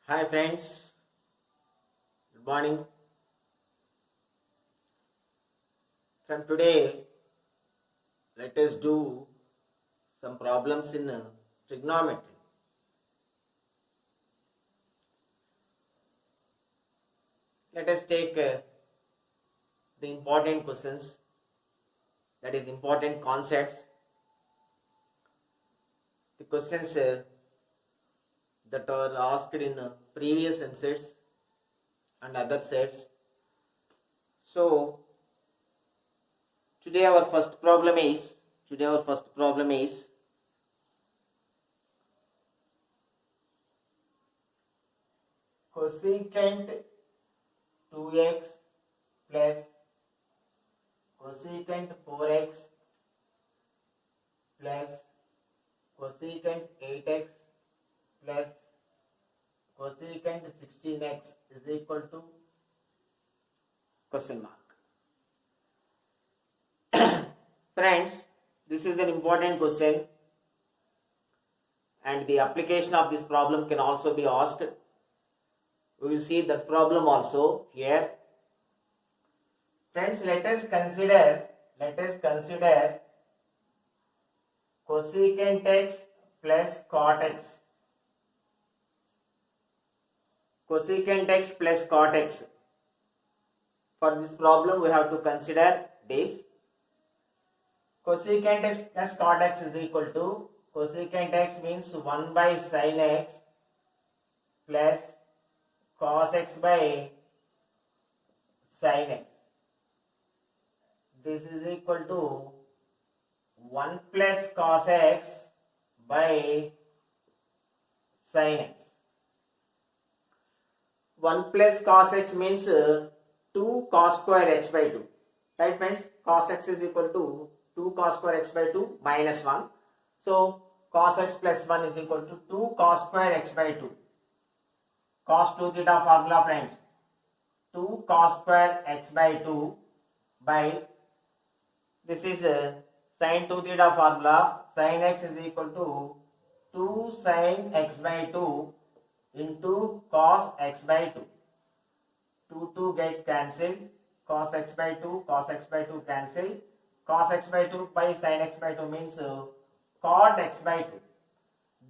Hi friends, good morning. From today, let us do some problems in trigonometry. Let us take the important questions, that is important concepts. The questions that are asked in previous sets and other sets. So today our first problem is cosecant 2x plus cosecant 4x plus cosecant 8x plus cosecant 16x is equal to question mark. Friends, this is an important question and the application of this problem can also be asked. We will see that problem also here. Friends, let us consider cosecant x plus cot x. Cosecant x plus cot x. For this problem, we have to consider this. Cosecant x plus cot x is equal to, cosecant x means 1 by sin x plus cos x by sin x. This is equal to 1 plus cos x by sin x. 1 plus cos x means 2 cos square x by 2. Right friends? Cos x is equal to 2 cos square x by 2 minus 1. So cos x plus 1 is equal to 2 cos square x by 2. Cos 2 theta formula friends. 2 cos square x by 2 by, this is sin 2 theta formula, sin x is equal to 2 sin x by 2 into cos x by 2. 2 gets cancelled, cos x by 2 cancel, cos x by 2 by sin x by 2 means cot x by 2.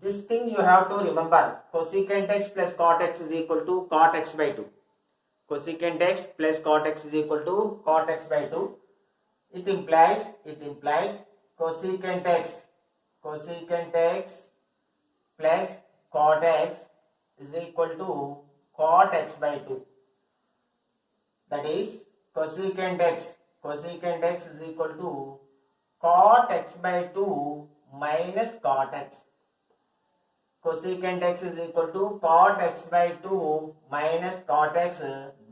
This thing you have to remember, cosecant x plus cot x is equal to cot x by 2. Cosecant x plus cot x is equal to cot x by 2. It implies cosecant x plus cot x is equal to cot x by 2. That is cosecant x is equal to cot x by 2 minus cot x. Cosecant x is equal to cot x by 2 minus cot x.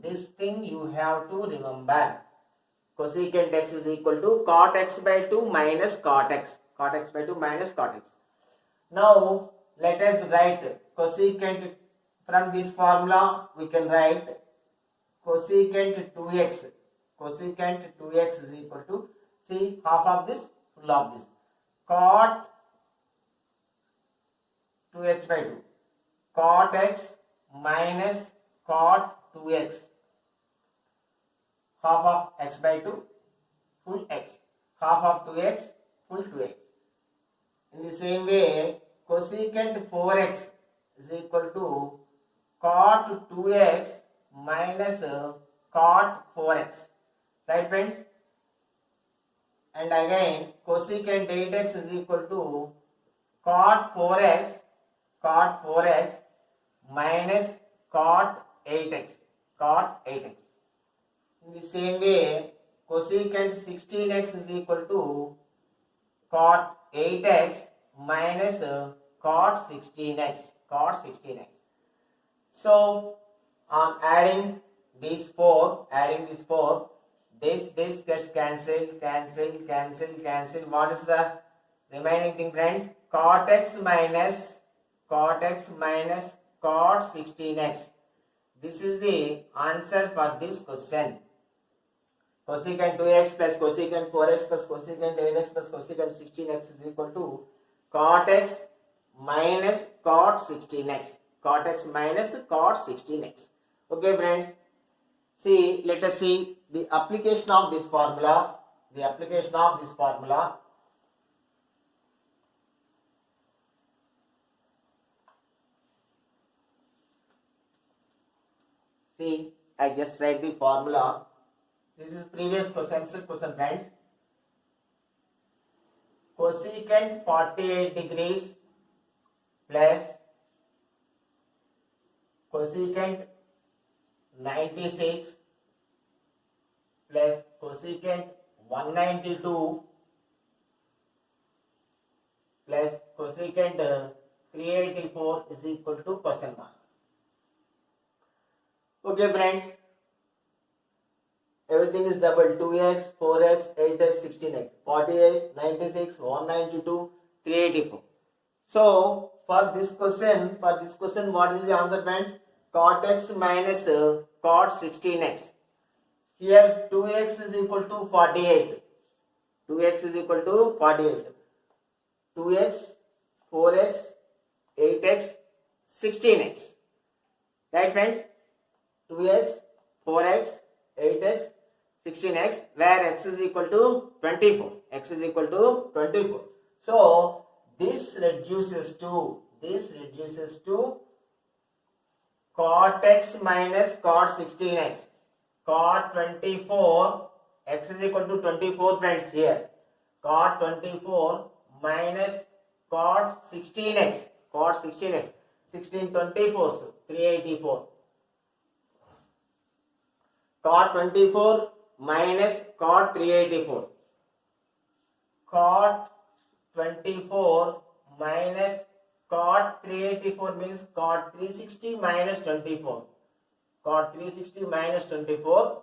This thing you have to remember. Cosecant x is equal to cot x by 2 minus cot x. Cot x by 2 minus cot x. Now let us write cosecant. From this formula we can write cosecant 2x. Cosecant 2x is equal to, see, half of this, full of this. Cot 2x by 2. Cot x minus cot 2x. Half of x by 2, full x. Half of 2x, full 2x. In the same way, cosecant 4x is equal to cot 2x minus cot 4x. Right friends? And again, cosecant 8x is equal to cot 4x minus cot 8x. In the same way, cosecant 16x is equal to cot 8x minus cot 16x. So on adding these four, this gets cancelled. What is the remaining thing, friends? Cot x minus cot 16x. This is the answer for this question. Cosecant 2x plus cosecant 4x plus cosecant 8x plus cosecant 16x is equal to cot x minus cot 16x. cot x minus cot 16x. Okay friends, see, let us see the application of this formula. The application of this formula. See, I just write the formula. This is previous question, friends. Cosecant 48 degrees plus cosecant 96 plus cosecant 192 plus cosecant 384 is equal to question mark. Okay friends, everything is double. 2x, 4x, 8x, 16x, 48, 96, 192, 384. So for this question, what is the answer friends? Cot x minus cot 16x. Here 2x is equal to 48. 2x is equal to 48. 2x, 4x, 8x, 16x. Right friends? 2x, 4x, 8x, 16x, where x is equal to 24. X is equal to 24. So this reduces to cot x minus cot 16x. Cot 24, x is equal to 24 friends here. Cot 24 minus cot 16x. Cot 16x. 16 24, so 384. Cot 24 minus cot 384. Cot 24 minus cot 384 means cot 360 minus 24. Cot 360 minus 24.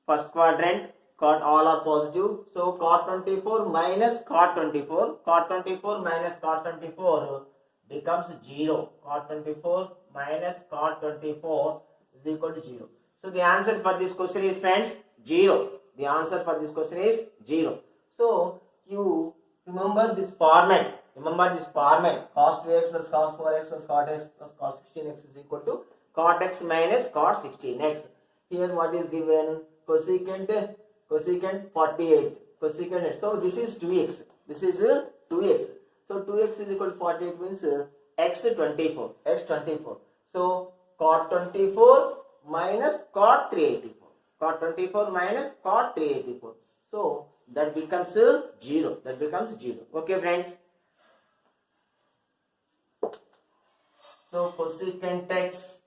First quadrant, cot all are positive. So cot 24 minus cot 24. Cot 24 minus cot 24 becomes 0. Cot 24 minus cot 24 is equal to 0. So the answer for this question is friends 0. The answer for this question is 0. So you remember this format. Cos 2x plus cos 4x plus cot x plus cot 16x is equal to cot x minus cot 16x. Here what is given? Cosecant 48. Cosecant. So this is 2x. This is 2x. So 2x is equal to 48 means x 24. X 24. So cot 24 minus cot 384. Cot 24 minus cot 384. So that becomes 0. That becomes 0. Okay friends. So cosecant x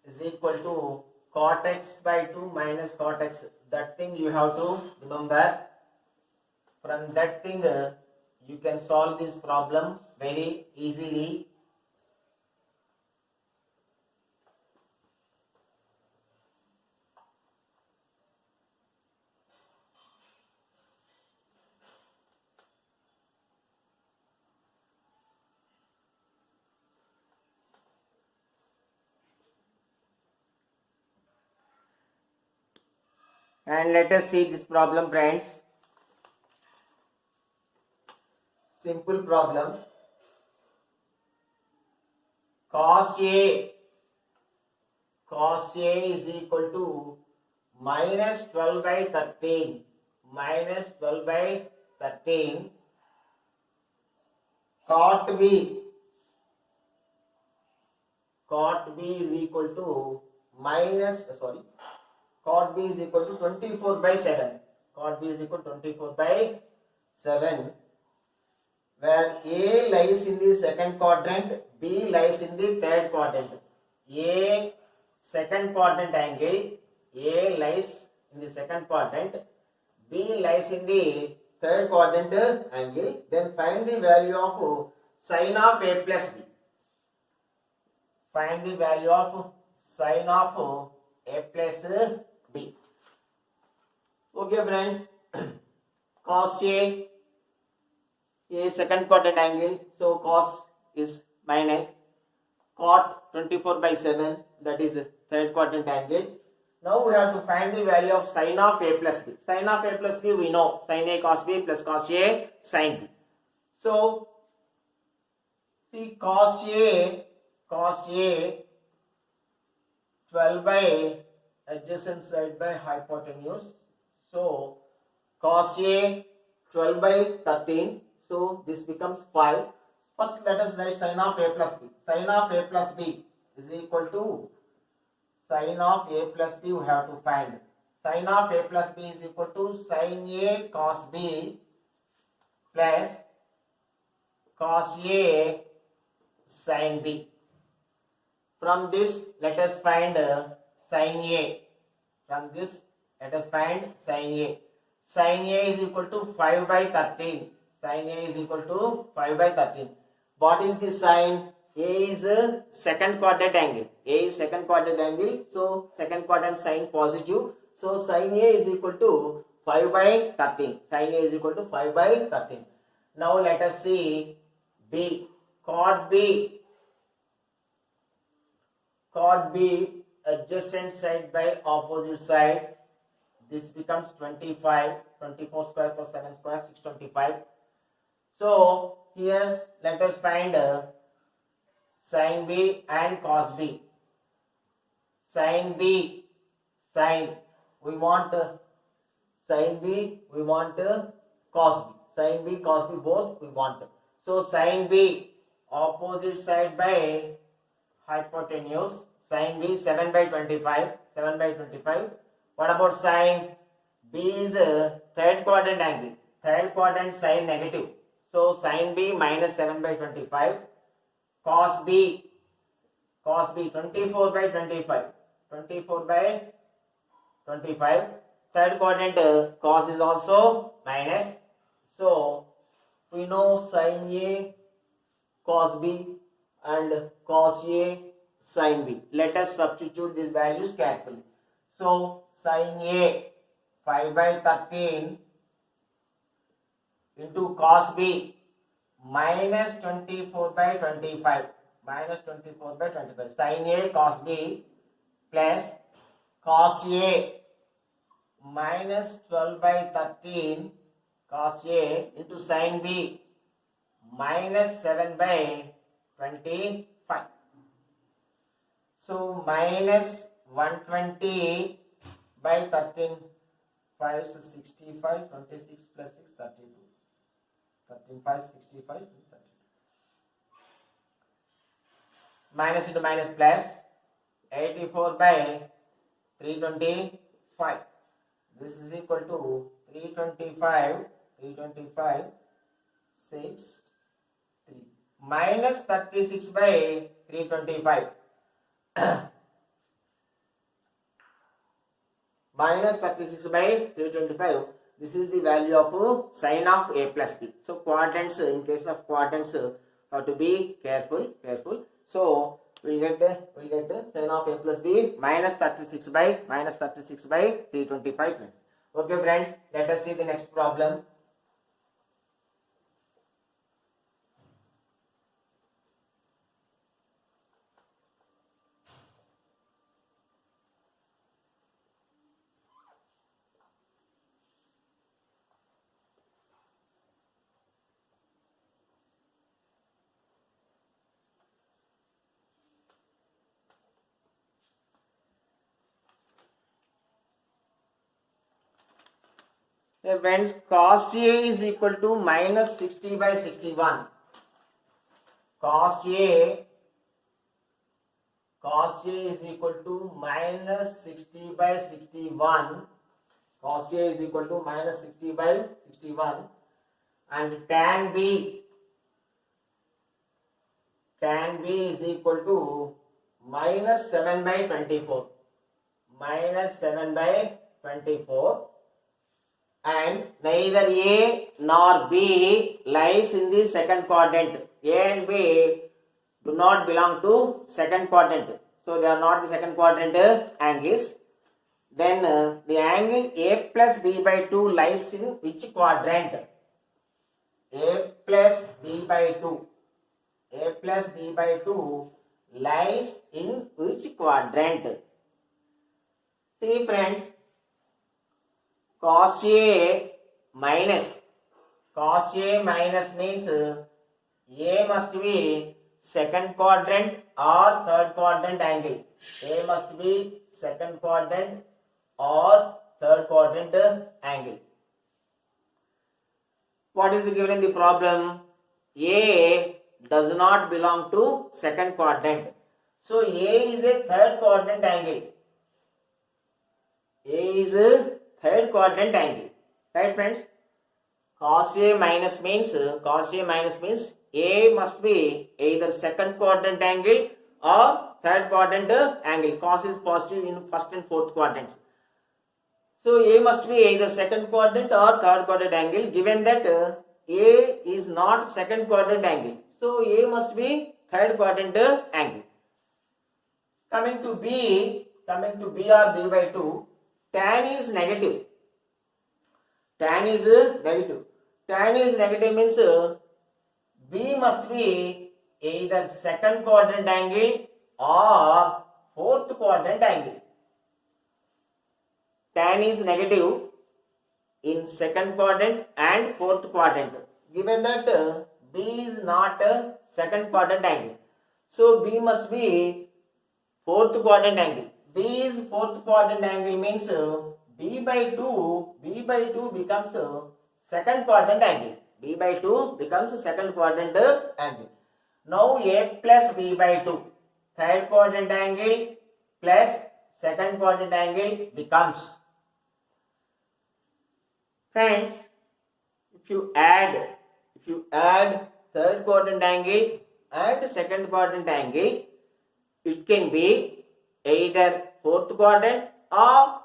is equal to cot x by 2 minus cot x. That thing you have to remember. From that thing you can solve this problem very easily. And let us see this problem friends. Simple problem. Cos A is equal to minus 12 by 13. Minus 12 by 13. Cot B is equal to Cot B is equal to 24 by 7. Cot B is equal to 24 by 7. Where A lies in the second quadrant, B lies in the third quadrant. A second quadrant angle, A lies in the second quadrant, B lies in the third quadrant angle. Then find the value of sin of A plus B. Find the value of sin of A plus B. Okay friends, cos A second quadrant angle, so cos is minus cot 24 by 7, that is third quadrant angle. Now we have to find the value of sin of A plus B. Sin of A plus B we know, sin A cos B plus cos A sin B. So see, cos A cos A 12 by adjacent side by hypotenuse. So cos A 12 by 13. So this becomes 5. First let us write sin of A plus B. Sin of A plus B is equal to sin of A plus B we have to find. Sin of A plus B is equal to sin A cos B plus cos A sin B. From this let us find sin A. From this let us find sin A. Sin A is equal to 5 by 13. Sin A is equal to 5 by 13. What is the sin? A is a second quadrant angle. A is second quadrant angle. So second quadrant sign positive. So sin A is equal to 5 by 13. Sin A is equal to 5 by 13. Now let us see B. Cot B. Cot B adjacent side by opposite side. This becomes 25. 24 square plus 7 square 625. So here let us find sin B and cos B. Sin B, sin, we want sin B, we want cos B. Sin B, cos B both we want. So sin B opposite side by hypotenuse. Sin B 7 by 25. 7 by 25. What about sin? B is third quadrant angle. Third quadrant sine negative. So sin B minus 7 by 25. Cos B 24 by 25. 24 by 25. Third quadrant cos is also minus. So we know sin A cos B and cos A sin B. Let us substitute these values carefully. So sin A 5 by 13 into cos B minus 24 by 25. Minus 24 by 25. Sin A cos B plus cos A minus 12 by 13 cos A into sin B minus 7 by 25. So minus 120 by 13, 5 is 65, 26 plus 6, 32. 13, 5, 65, 32. Minus into minus plus 84 by 325. This is equal to 325, 6, 3. Minus 36 by 325. Minus 36 by 325. This is the value of sin of A plus B. So quadrants, in case of quadrants, have to be careful. So we'll get sin of A plus B minus 36 by 325 friends. Okay friends, let us see the next problem. When cos A is equal to minus 60 by 61. Cos A is equal to minus 60 by 61. Cos A is equal to minus 60 by 61. And tan B is equal to minus 7 by 24. Minus 7 by 24. And neither A nor B lies in the second quadrant. A and B do not belong to second quadrant. So they are not the second quadrant angles. Then the angle A plus B by 2 lies in which quadrant? A plus B by 2. A plus B by 2 lies in which quadrant? See friends. Cos A minus means A must be second quadrant or third quadrant angle. A must be second quadrant or third quadrant angle. What is given in the problem? A does not belong to second quadrant. So A is a third quadrant angle. A is a third quadrant angle. Right, friends? Cos A minus means A must be either second quadrant angle or third quadrant angle. Cos is positive in first and fourth quadrants. So A must be either second quadrant or third quadrant angle, given that A is not second quadrant angle. So A must be third quadrant angle. Coming to B or B by 2, tan is negative. Tan is negative. Tan is negative means B must be either second quadrant angle or fourth quadrant angle. Tan is negative in second quadrant and fourth quadrant. Given that B is not a second quadrant angle, so B must be fourth quadrant angle. B is fourth quadrant angle means B by 2 becomes second quadrant angle. B by 2 becomes second quadrant angle. Now A plus B by 2, third quadrant angle plus second quadrant angle becomes. Friends, if you add third quadrant angle and second quadrant angle, it can be either fourth quadrant or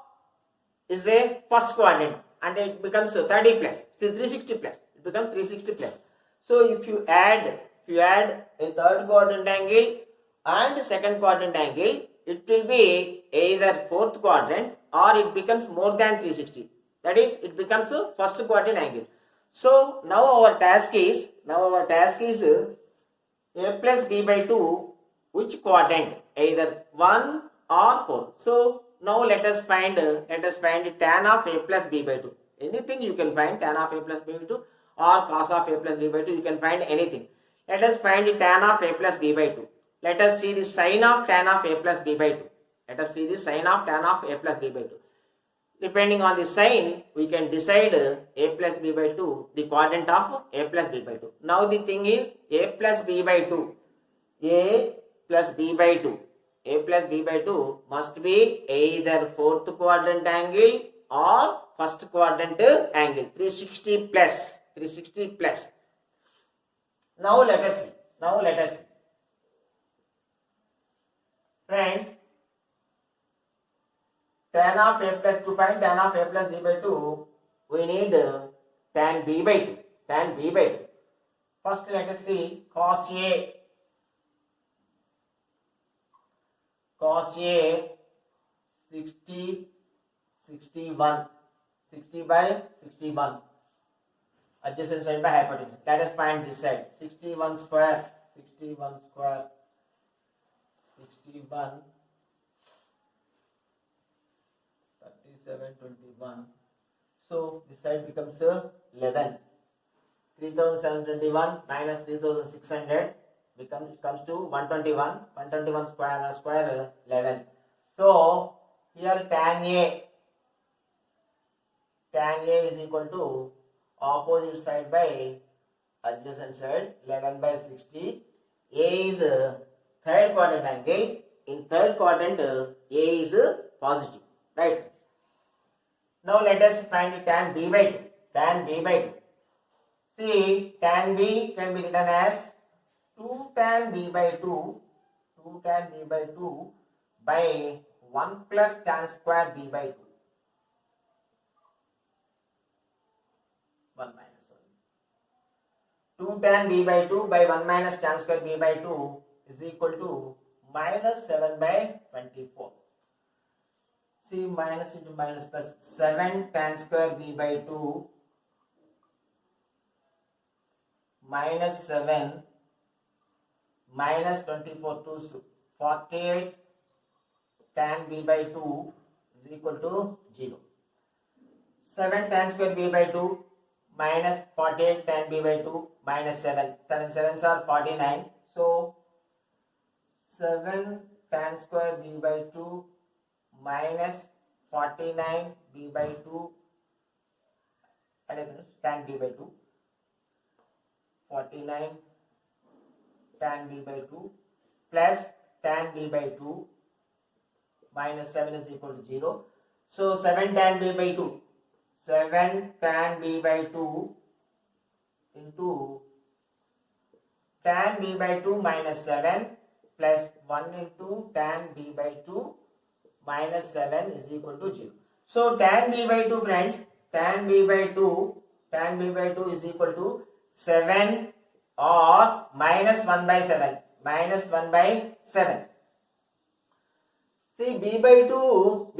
is a first quadrant, and it becomes 30 plus, 360 plus. It becomes 360 plus. So if you add a third quadrant angle and second quadrant angle, it will be either fourth quadrant or it becomes more than 360. That is, it becomes a first quadrant angle. So now our task is A plus B by 2, which quadrant? Either 1 or 4. So now let us find tan of A plus B by 2. Anything you can find, tan of A plus B by 2 or cos of A plus B by 2, you can find anything. Let us find the tan of A plus B by 2. Let us see the sign of tan of A plus B by 2. Depending on the sign, we can decide A plus B by 2, the quadrant of A plus B by 2. Now the thing is A plus B by 2. A plus B by 2 must be either fourth quadrant angle or first quadrant angle. 360 plus. Now let us see. Friends, to find tan of A plus B by 2, we need tan B by 2. First let us see cos A 60, 61, 60 by 61, adjacent side by hypotenuse. Let us find this side. 61 square, 61, 37, 21. So this side becomes 11. 3721 minus 3600 comes to 121. 121 square 11. So here tan A is equal to opposite side by adjacent side, 11 by 60. A is third quadrant angle. In third quadrant, A is positive. Right. Now let us find tan B by 2. See, tan B can be written as 2 tan B by 2 by 1 plus tan square B by 2. 1 minus 1. 2 tan B by 2 by 1 minus tan square B by 2 is equal to minus 7 by 24. See, minus into minus plus 7 tan square B by 2 minus 7 minus 24 to 48 tan B by 2 is equal to 0. 7 tan square B by 2 minus 48 tan B by 2 minus 7. 7 sevens are 49. So 7 tan square b by 2 minus 49 b by 2 and tan b by 2, 49 tan b by 2 plus tan b by 2 minus 7 is equal to 0. So 7 tan b by 2, 7 tan b by 2 into tan b by 2 minus 7 plus 1 into tan b by 2 minus 7 is equal to 0. So tan b by 2, friends, tan b by 2 is equal to 7 or minus 1 by 7, minus 1 by 7. See, b by 2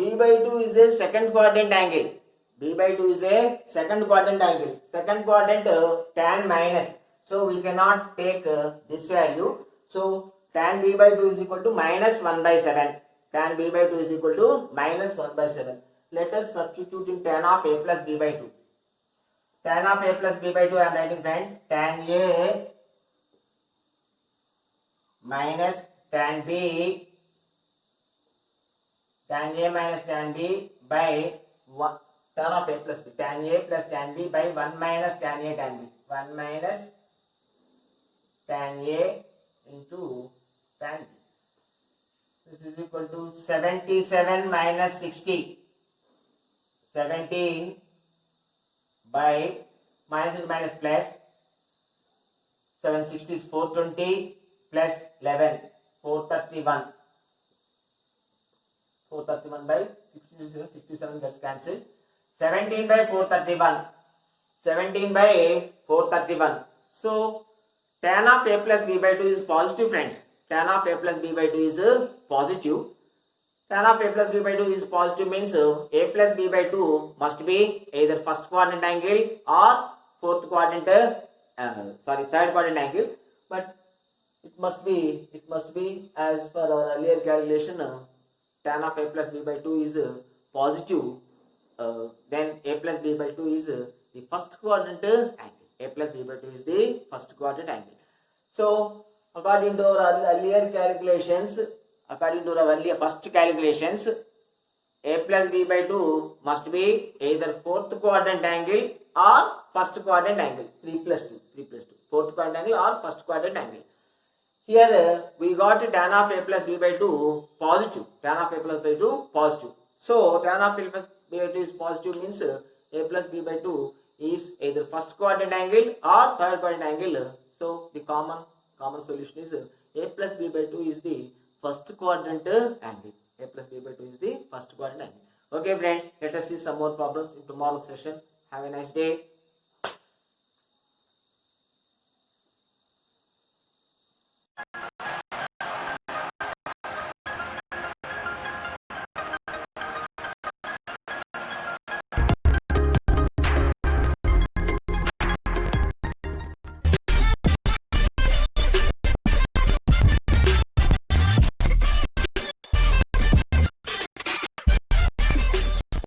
is a second quadrant angle. B by 2 is a second quadrant angle. Second quadrant tan minus. So we cannot take this value. So tan b by 2 is equal to minus 1 by 7. Tan b by 2 is equal to minus 1 by 7. Let us substitute in tan of a plus b by 2. Tan of a plus b by 2 I am writing, friends. Tan a minus tan b. Tan a minus tan b by 1. Tan of a plus b. Tan a plus tan b by 1 minus tan a tan b. 1 minus tan a into tan b. This is equal to 77 minus 60. 17 by minus into minus plus. 760 is 420 plus 11. 431. 431 by 67 gets cancelled. 17 by 431. 17 by 431. So tan of a plus b by 2 is positive, friends. Tan of a plus b by 2 is positive. Tan of a plus b by 2 is positive means a plus b by 2 must be either first quadrant angle or third quadrant angle. But it must be as per our earlier calculation, tan of a plus b by 2 is positive. Then a plus b by 2 is the first quadrant angle. A plus b by 2 is the first quadrant angle. So according to our earlier calculations, first calculations, a plus b by 2 must be either fourth quadrant angle or first quadrant angle. 3 plus 2. Fourth quadrant angle or first quadrant angle. Here we got tan of a plus b by 2 positive. Tan of a plus by 2 positive. So tan of a plus b by 2 is positive means a plus b by 2 is either first quadrant angle or third quadrant angle. So the common solution is a plus b by 2 is the first quadrant angle. A plus b by 2 is the first quadrant angle. Okay, friends, let us see some more problems in tomorrow's session. Have a nice day.